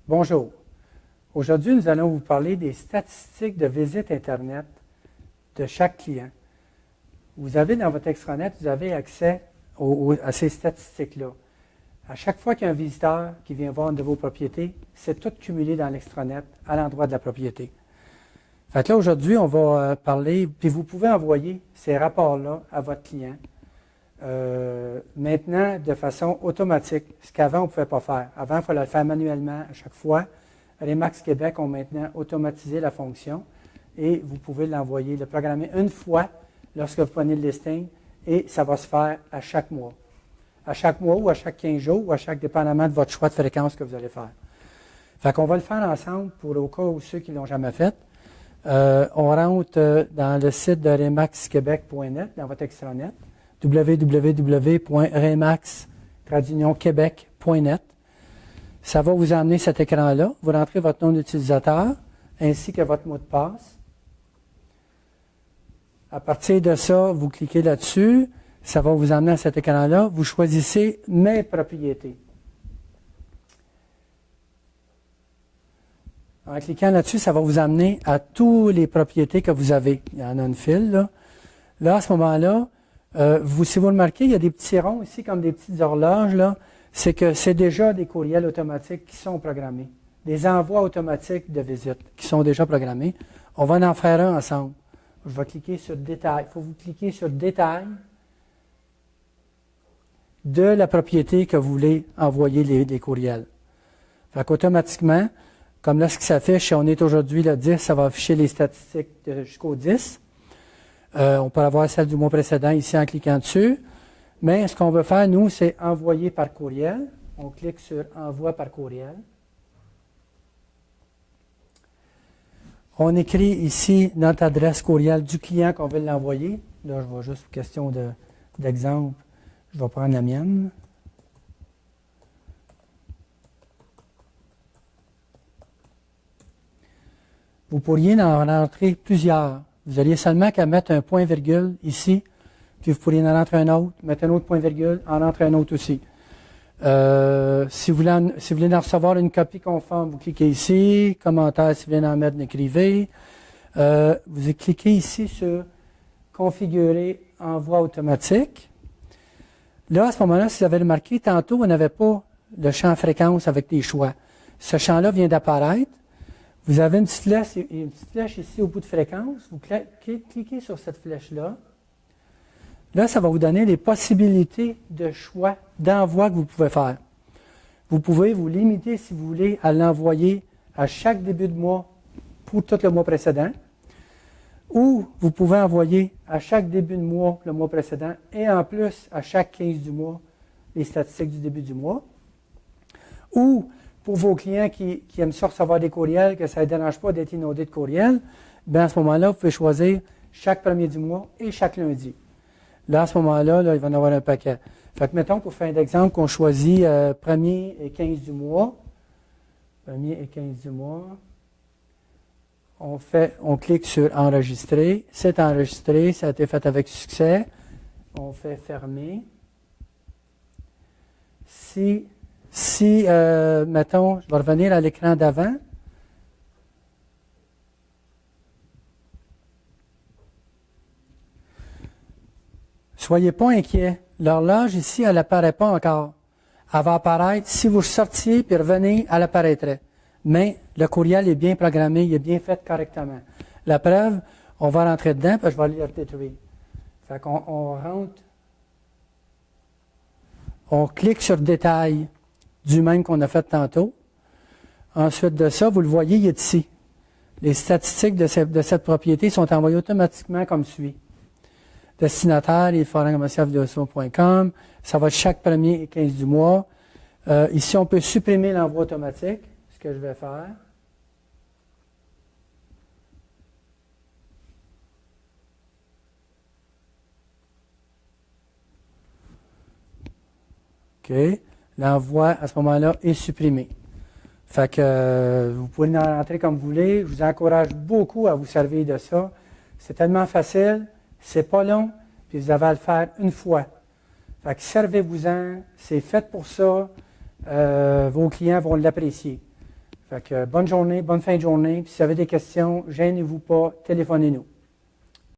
Bonjour. Aujourd'hui, nous allons vous parler des statistiques de visite Internet de chaque client. Vous avez dans votre extranet, vous avez accès à ces statistiques-là. À chaque fois qu'il y a un visiteur qui vient voir une de vos propriétés, c'est tout cumulé dans l'extranet à l'endroit de la propriété. Fait que là, aujourd'hui, on va parler, puis vous pouvez envoyer ces rapports-là à votre client maintenant de façon automatique, ce qu'avant, on ne pouvait pas faire. Avant, il fallait le faire manuellement à chaque fois. Remax Québec ont maintenant automatisé la fonction et vous pouvez l'envoyer, le programmer une fois lorsque vous prenez le listing et ça va se faire à chaque mois. À chaque mois ou à chaque 15 jours ou à chaque dépendamment de votre choix de fréquence que vous allez faire. Fait qu'on va le faire ensemble pour au cas où ceux qui ne l'ont jamais fait. On rentre dans le site de remaxquebec.net, dans votre extranet, www.remax-quebec.net. Ça va vous amener cet écran-là. Vous rentrez votre nom d'utilisateur ainsi que votre mot de passe. À partir de ça, vous cliquez là-dessus. Ça va vous amener à cet écran-là. Vous choisissez « Mes propriétés ». En cliquant là-dessus, ça va vous amener à toutes les propriétés que vous avez. Il y en a une file, là. Là, à ce moment-là, si vous remarquez, il y a des petits ronds ici, comme des petites horloges, là. C'est que c'est déjà des courriels automatiques qui sont programmés. Des envois automatiques de visite qui sont déjà programmés. On va en faire un ensemble. Je vais cliquer sur « Détail ». Il faut vous cliquer sur « Détail » de la propriété que vous voulez envoyer les courriels. Fait qu'automatiquement, comme là, ce qui s'affiche, si on est aujourd'hui le 10, ça va afficher les statistiques jusqu'au 10. On peut avoir celle du mois précédent ici en cliquant dessus. Mais ce qu'on veut faire, nous, c'est envoyer par courriel. On clique sur « Envoi par courriel ». On écrit ici notre adresse courriel du client qu'on veut l'envoyer. Là, je vais juste pour question d'exemple. Je vais prendre la mienne. Vous pourriez en rentrer plusieurs. Vous auriez seulement qu'à mettre un point-virgule ici, puis vous pourriez en rentrer un autre, mettre un autre point-virgule, en rentrer un autre aussi. Si vous voulez en recevoir une copie conforme, vous cliquez ici. Commentaire, si vous voulez en mettre, écrivez. Vous cliquez ici sur Configurer envoi automatique. Là, à ce moment-là, si vous avez remarqué, tantôt, on n'avait pas le champ fréquence avec des choix. Ce champ-là vient d'apparaître. Vous avez une petite flèche ici au bout de fréquence. Vous cliquez sur cette flèche-là. Là, ça va vous donner les possibilités de choix d'envoi que vous pouvez faire. Vous pouvez vous limiter, si vous voulez, à l'envoyer à chaque début de mois pour tout le mois précédent. Ou vous pouvez envoyer à chaque début de mois le mois précédent et en plus à chaque 15 du mois les statistiques du début du mois. Ou pour vos clients qui aiment ça recevoir des courriels, que ça ne dérange pas d'être inondé de courriels, bien à ce moment-là, vous pouvez choisir chaque premier du mois et chaque lundi. Là, à ce moment-là, il va y en avoir un paquet. Fait que, mettons, pour faire un exemple, qu'on choisit 1er et 15 du mois. 1er et 15 du mois. On clique sur Enregistrer. C'est enregistré, ça a été fait avec succès. On fait Fermer. Mettons, je vais revenir à l'écran d'avant. Soyez pas inquiets. L'horloge ici, elle n'apparaît pas encore. Elle va apparaître. Si vous sortiez et revenez, elle apparaîtrait. Mais le courriel est bien programmé, il est bien fait correctement. La preuve, on va rentrer dedans, puis je vais aller le détruire. Fait qu'on rentre. On clique sur Détail du même qu'on a fait tantôt. Ensuite de ça, vous le voyez, il est ici. Les statistiques de cette propriété sont envoyées automatiquement comme suit. Destinataire, forum@videoson.com. Ça va être chaque 1er et 15 du mois. Ici, on peut supprimer l'envoi automatique, ce que je vais faire. OK. L'envoi, à ce moment-là, est supprimé. Fait que vous pouvez en rentrer comme vous voulez. Je vous encourage beaucoup à vous servir de ça. C'est tellement facile. C'est pas long, puis vous avez à le faire une fois. Fait que servez-vous-en, c'est fait pour ça. Vos clients vont l'apprécier. Fait que bonne journée, bonne fin de journée. Puis si vous avez des questions, gênez-vous pas, téléphonez-nous.